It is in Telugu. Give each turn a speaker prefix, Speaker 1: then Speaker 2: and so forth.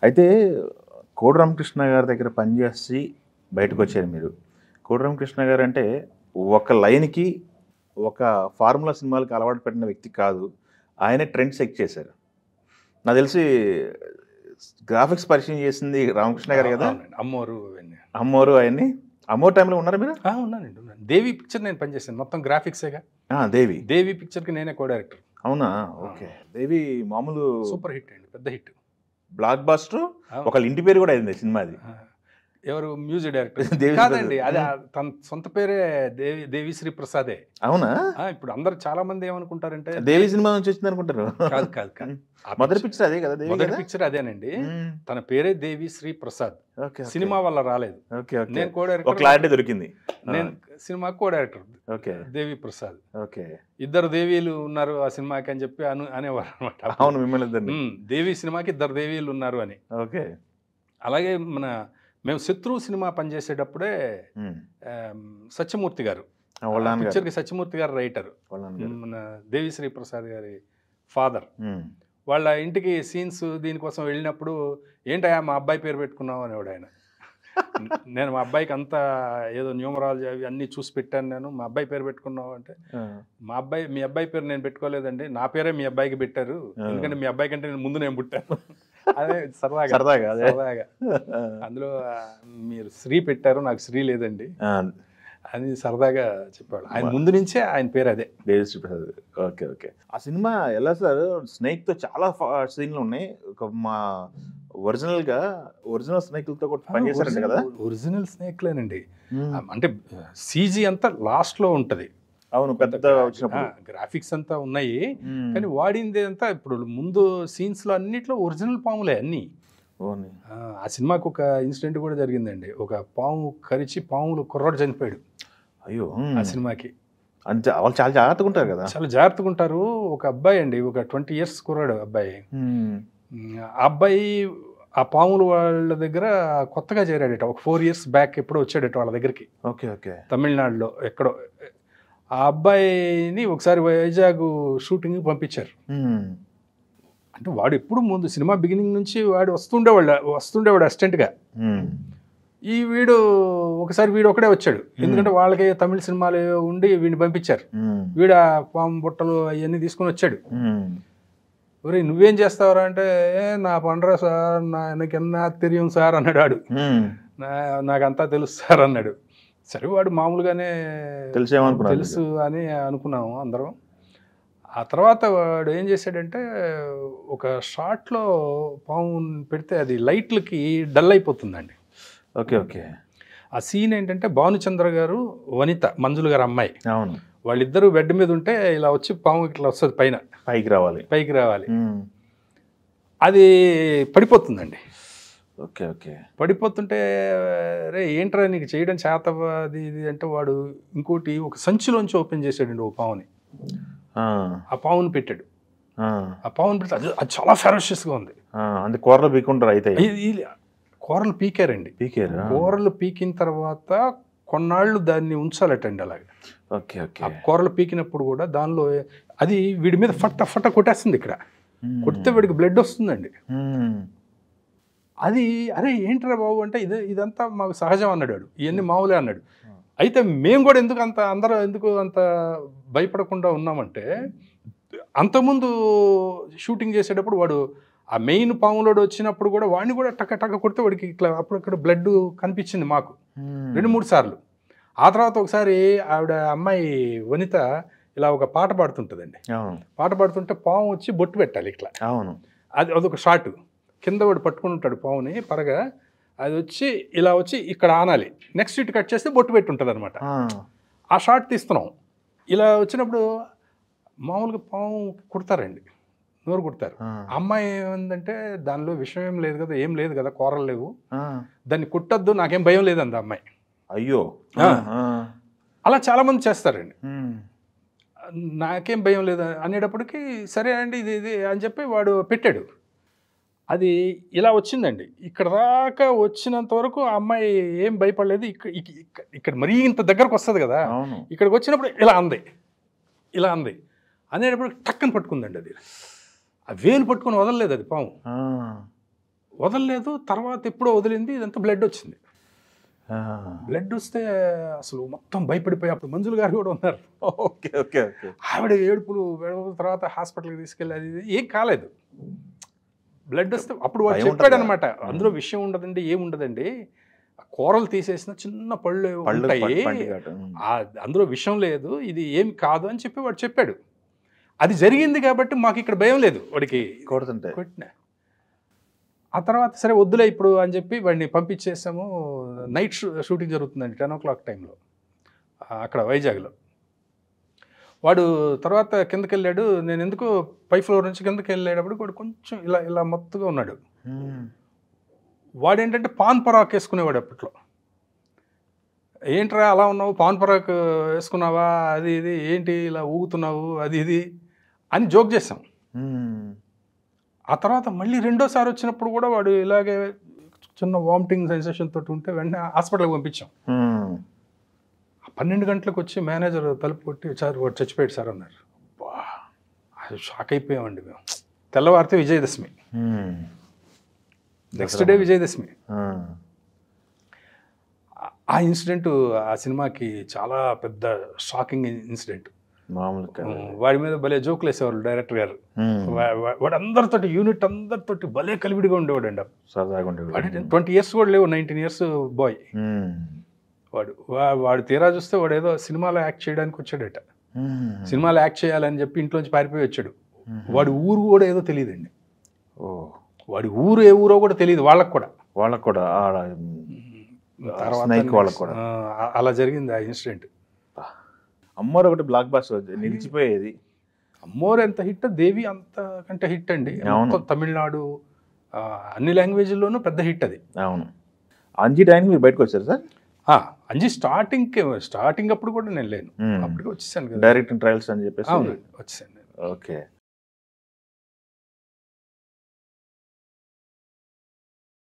Speaker 1: అయితే కోడి రామకృష్ణ గారి దగ్గర పనిచేసి బయటకు వచ్చారు మీరు. కోడి రామకృష్ణ గారు అంటే ఒక లైన్‌కి, ఒక ఫార్ములా సినిమాలకి అలవాటు పడిన వ్యక్తి కాదు. ఆయనే ట్రెండ్ సెట్ చేశారు. నాకు తెలిసి గ్రాఫిక్స్ పరిచయం చేసింది రామకృష్ణ గారు కదా!
Speaker 2: అవునండి. అమ్మోరు అవన్నీ.
Speaker 1: అమ్మోరు అయన్నీ. అమ్మోరు టైంలో ఉన్నారా మీరు?
Speaker 2: ఉన్నానండి. దేవి పిక్చర్ నేను పనిచేశాను. మొత్తం గ్రాఫిక్సేగా.
Speaker 1: దేవి.
Speaker 2: దేవి పిక్చర్‌కి నేనే కో డైరెక్టర్.
Speaker 1: అవునా? ఓకే. దేవి మామూలు
Speaker 2: సూపర్ హిట్ అండి. పెద్ద హిట్.
Speaker 1: Block buster. ఒకళ్ళ ఇంటి పేరు కూడా అయింది సినిమాది.
Speaker 2: ఎవరు మ్యూజిక్ డైరెక్టర్?
Speaker 1: దేవి
Speaker 2: కాదండి. అది తన సొంత పేరే దేవిశ్రీ ప్రసాదే.
Speaker 1: అవునా?
Speaker 2: ఇప్పుడు అందరు చాలా మంది ఏమనుకుంటారంటే
Speaker 1: దేవి సినిమా నుంచి వచ్చింది అనుకుంటారు.
Speaker 2: కాదు కాదు కాదు.
Speaker 1: మొదటి పిక్చర్ అదే కదా?
Speaker 2: మొదటి పిక్చర్ అదేనండి. తన పేరే దేవిశ్రీ ప్రసాద్. సినిమా వల్ల రాలేదు. నేను కో డైరెక్టర్.
Speaker 1: క్లారిటీ దొరికింది.
Speaker 2: నేను సినిమా కో డైరెక్టర్.
Speaker 1: ఓకే.
Speaker 2: దేవి ప్రసాద్.
Speaker 1: ఓకే.
Speaker 2: ఇద్దరు దేవీలు ఉన్నారు ఆ సినిమాకి అని చెప్పి అనేవారు అనమాట.
Speaker 1: అవును, మిమ్మల్ని
Speaker 2: దేవి సినిమాకి ఇద్దరు దేవీలు ఉన్నారు అని.
Speaker 1: ఓకే.
Speaker 2: అలాగే మేము శత్రువు సినిమా పనిచేసేటప్పుడే సత్యమూర్తి గారు, పిక్చర్కి సత్యమూర్తి గారు రైటర్, మన దేవిశ్రీ ప్రసాద్ గారి ఫాదర్, వాళ్ళ ఇంటికి సీన్స్ దీనికోసం వెళ్ళినప్పుడు ఏంటయ్యా మా అబ్బాయి పేరు పెట్టుకున్నావు అనేవాడు ఆయన. నేను మా అబ్బాయికి అంతా ఏదో న్యూమరాలజీ అవి అన్నీ చూసి పెట్టాను. నేను మా అబ్బాయి పేరు పెట్టుకున్నావు అంటే, మీ అబ్బాయి పేరు నేను పెట్టుకోలేదండి, నా పేరే మీ అబ్బాయికి పెట్టారు, ఎందుకంటే మీ అబ్బాయి కంటే ముందు నేను పుట్టాను. అదే సరదాగా. అందులో మీరు శ్రీ పెట్టారు, నాకు శ్రీ లేదండి అని సరదాగా చెప్పాడు. ఆయన ముందు నుంచే ఆయన పేరు అదే,
Speaker 1: దేవిశ్రీ ప్రసాద్. ఓకే. ఓకే. ఆ సినిమా ఎలా సార్? స్నేక్తో చాలా సీన్లు ఉన్నాయి. మా ఒరిజినల్ స్నేక్లతో కూడా పనిచేశారంట కదా?
Speaker 2: ఒరిజినల్ స్నేక్లేనండి. అంటే సీజీ అంతా లాస్ట్లో ఉంటుంది.
Speaker 1: అవును, పెద్ద
Speaker 2: గ్రాఫిక్స్ అంతా ఉన్నాయి, కానీ వాడింది అంతా ఇప్పుడు ముందు సీన్స్లో అన్నిట్లో ఒరిజినల్ పాములే అన్నీ. ఆ సినిమాకి ఒక ఇన్సిడెంట్ కూడా జరిగిందండి. ఒక పాము కరిచి పాములు కుర్రాడు చనిపోయాడు.
Speaker 1: అయ్యో.
Speaker 2: ఆ సినిమాకి
Speaker 1: అంటే వాళ్ళు చాలా జాగ్రత్తగా ఉంటారు కదా?
Speaker 2: చాలా జాగ్రత్తగా ఉంటారు. ఒక అబ్బాయి అండి, ఒక 20 years కుర్రాడు అబ్బాయి. ఆ అబ్బాయి ఆ పాములు వాళ్ళ దగ్గర కొత్తగా చేరాడట. ఒక 4 years బ్యాక్ ఎప్పుడో వచ్చాడట వాళ్ళ దగ్గరికి.
Speaker 1: ఓకే. ఓకే.
Speaker 2: తమిళనాడులో ఎక్కడో. ఆ అబ్బాయిని ఒకసారి వైజాగ్ షూటింగ్ పంపించారు. అంటే వాడు ఎప్పుడు ముందు సినిమా బిగినింగ్ నుంచి వాడు వస్తుండేవాడు అసిస్టెంట్గా. వీడు ఒకసారి ఒకడే వచ్చాడు, ఎందుకంటే వాళ్ళకి తమిళ సినిమాలు ఉండి వీడిని పంపించారు. వీడు ఆ పాము బుట్టలు అవన్నీ తీసుకుని వచ్చాడు. ఒరే నువ్వేం చేస్తావరా అంటే, నా పండరా సార్, నాకెన్నా తెలియం సార్ అన్నాడు వాడు. నాకంతా తెలుసు సార్ అన్నాడు. సరే వాడు మామూలుగానే తెలుసు అని అనుకున్నాము అందరం. ఆ తర్వాత వాడు ఏం చేశాడంటే, ఒక షాట్లో పాము పెడితే అది లైట్లకి డల్ అయిపోతుందండి.
Speaker 1: ఓకే. ఓకే.
Speaker 2: ఆ సీన్ ఏంటంటే, భానుచంద్ర గారు వనిత, మంజుల గారు అమ్మాయి,
Speaker 1: అవును,
Speaker 2: వాళ్ళిద్దరూ బెడ్ మీద ఉంటే ఇలా వచ్చి పాము ఇట్లా వస్తుంది, పైకి రావాలి. అది పడిపోతుందండి.
Speaker 1: ఓకే. ఓకే.
Speaker 2: పడిపోతుంటే రే ఏంట్రా నీకు చేయడం చేత అది ఇది అంటే, వాడు ఇంకోటి ఒక సంచిలోంచి ఓపెన్ చేసాడండి ఓ పావుని. ఆ పావుని పెట్టాడు. ఆ పావుని పెడితే అది చాలా ఫెరోషియస్గా ఉంది.
Speaker 1: అంటే కూరలు పీకుంటారు. అయితే
Speaker 2: కూరలు పీకారండి. కూరలు పీకిన తర్వాత కొన్నాళ్ళు దాన్ని ఉంచాలటండి అలాగే.
Speaker 1: ఓకే. ఓకే.
Speaker 2: ఆ కూరలు పీకినప్పుడు కూడా దానిలో అది వీడి మీద ఫట్ట కొట్టేస్తుంది. ఇక్కడ కొడితే వీడికి బ్లడ్ వస్తుందండి. అది అరే ఏంట్రా బాబు అంటే, ఇదంతా మాకు సహజం అన్నాడు వాడు, ఇవన్నీ మామూలే అన్నాడు. అయితే మేము కూడా అందరూ ఎందుకు అంత భయపడకుండా ఉన్నామంటే, అంతకుముందు షూటింగ్ చేసేటప్పుడు వాడు ఆ మెయిన్ పాములోడు వచ్చినప్పుడు కూడా వాడిని కూడా టక్క కొడితే వాడికి ఇట్లా అప్పుడక్కడ బ్లడ్ కనిపించింది మాకు 2-3 సార్లు. ఆ తర్వాత ఒకసారి ఆవిడ అమ్మాయి వనిత ఇలా ఒక పాట పాడుతుంటుందండి. పాట పాడుతుంటే పాము వచ్చి బొట్టు పెట్టాలి ఇట్లా. అవును, అదొక షాట్. కింద వాడు పట్టుకుని ఉంటాడు పావుని పరగా, అది వచ్చి ఇలా వచ్చి ఇక్కడ ఆనాలి, నెక్స్ట్ ఇటు కట్ చేస్తే బొట్టు పెట్టి ఉంటుంది అనమాట. ఆ షాట్ తీస్తున్నాం. ఇలా వచ్చినప్పుడు మామూలుగా పాము కుడతారండి, నోరు కుడతారు. అమ్మాయి ఏమందంటే, దానిలో విషయం ఏం లేదు కదా, ఏం లేదు కదా, కూరలు లేవు, దాన్ని కుట్టద్దు, నాకేం భయం లేదండి అమ్మాయి. అయ్యో, అలా చాలామంది చేస్తారండి. నాకేం భయం లేదు అనేటప్పటికి సరే అండి ఇది అని చెప్పి వాడు పెట్టాడు. అది ఇలా వచ్చిందండి, ఇక్కడ దాకా వచ్చినంత వరకు ఆ అమ్మాయి ఏం భయపడలేదు. ఇక్కడ మరీ ఇంత దగ్గరకు వస్తుంది కదా, ఇక్కడికి వచ్చినప్పుడు ఇలా అంది అనేటప్పుడు టక్కని పట్టుకుందండి. అది ఆ వేలు పట్టుకొని వదలలేదు అది పాము. వదలలేదు. తర్వాత ఎప్పుడో వదిలింది. ఇదంతా బ్లడ్ వచ్చింది. బ్లడ్ వస్తే అసలు మొత్తం భయపడిపోయి, అప్పుడు మంజుల గారు కూడా ఉన్నారు.
Speaker 1: Okay okay okay.
Speaker 2: ఆవిడ ఏడుపులు తర్వాత హాస్పిటల్కి తీసుకెళ్ళి అది ఏం కాలేదు. బ్లడ్ వస్తే అప్పుడు వాడు చెప్పాడు అనమాట, అందులో విషయం ఉండదండి, ఏముండదండి, కూరలు తీసేసిన చిన్న పళ్ళు ఉంటాయి, అందులో విషయం లేదు, ఇది ఏమి కాదు అని చెప్పి వాడు చెప్పాడు. అది జరిగింది కాబట్టి మాకు ఇక్కడ భయం లేదు వాడికి కొట్టిన. ఆ తర్వాత సరే వద్దులే ఇప్పుడు అని చెప్పి వాడిని పంపించేసాము. నైట్ షూటింగ్ జరుగుతుందండి 10 o'clock టైంలో అక్కడ వైజాగ్లో. వాడు తర్వాత కిందకి వెళ్ళాడు. నేను ఎందుకు పై ఫ్లోర్ నుంచి కిందకి వెళ్ళేటప్పుడు వాడు కొంచెం ఇలా ఇలా మొత్తగా ఉన్నాడు. వాడు ఏంటంటే పాన్ పరాక్ వేసుకునేవాడు అప్పట్లో. ఏంట్రా అలా ఉన్నావు, పాన్ పరాక్ వేసుకున్నావా, అది ఇది ఏంటి ఇలా ఊగుతున్నావు, అది ఇది అని జోక్ చేసాం. ఆ తర్వాత మళ్ళీ రెండోసారి వచ్చినప్పుడు కూడా వాడు ఇలాగే చిన్న వామిటింగ్ సెన్సేషన్ తోటి ఉంటే వెంటనే హాస్పిటల్కి పంపించాం. 12 గంటలకు వచ్చి మేనేజర్ తలుపు కొట్టి, సార్ వాడు చచ్చిపోయాడు సార్ అన్నారు. అది షాక్ అయిపోయామండి మేము. తెల్లవారితే విజయదశమి, నెక్స్ట్ డే విజయదశమి. ఆ ఇన్సిడెంట్ ఆ సినిమాకి చాలా పెద్ద షాకింగ్ ఇన్సిడెంట్. వాడి మీద భలే జోకులు వేసేవాళ్ళు డైరెక్టర్ గారు. వాడు అందరితోటి, యూనిట్ అందరితోటి భలే కలివిడిగా ఉండేవాడు అండి. 20 years కూడా లేవు, 19 years బాయ్ వాడు తీరా చూస్తే వాడు ఏదో సినిమాలో యాక్ట్ చేయడానికి వచ్చాడట. సినిమాలో యాక్ట్ చేయాలని చెప్పి ఇంట్లోంచి పారిపోయి వచ్చాడు. వాడి ఊరు కూడా ఏదో తెలియదండి. వాడి ఊరు ఏ ఊరో కూడా తెలియదు వాళ్ళకు కూడా. అలా జరిగింది ఆ ఇన్సిడెంట్.
Speaker 1: అమ్మోరు ఒకటి బ్లాక్ బస్టర్ నిలిచిపోయేది.
Speaker 2: అమ్మోరు ఎంత హిట్, దేవి అంతకంటే హిట్ అండి. తమిళనాడు అన్ని లాంగ్వేజ్లోనూ పెద్ద హిట్ అది.
Speaker 1: అవును. అంజీ టైంకి మీరు బయటకు వచ్చారు సార్?
Speaker 2: అంజీ స్టార్టింగ్ అప్పుడు కూడా నేను లేను, అప్పటికి వచ్చేసాను కదా,
Speaker 1: డైరెక్టింగ్ ట్రయల్స్ అని చెప్పేసి
Speaker 2: వచ్చేసాను.
Speaker 1: ఓకే.